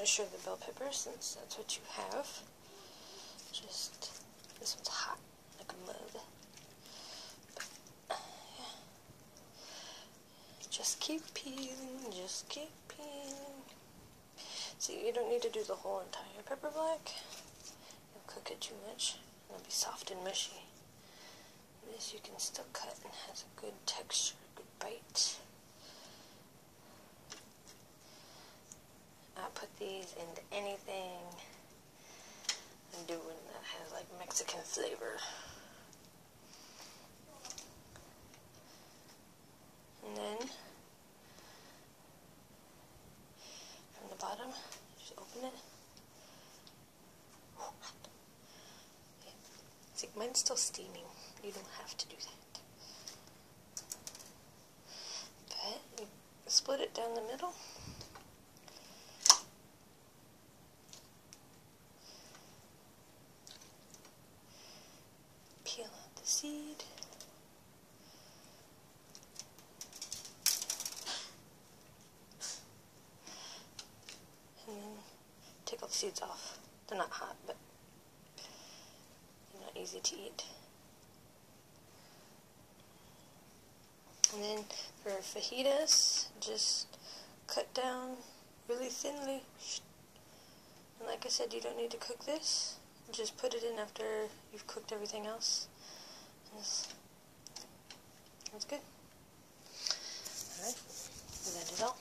measure the bell pepper since that's what you have. Just, this one's hot, like a mug. But, yeah. Just keep peeling, just keep peeling. See, you don't need to do the whole entire pepper black. You'll cook it too much. It'll be soft and mushy. This you can still cut and has a good texture, good bite. I put these into anything I'm doing that has like Mexican flavor. And then from the bottom, just open it. See, mine's still steaming. You don't have to do that. But you split it down the middle. Peel out the seed. And then take all the seeds off. They're not hot, but they're not easy to eat. And then for fajitas, just cut down really thinly. And like I said, you don't need to cook this. Just put it in after you've cooked everything else. And that's good. Alright, is that it all?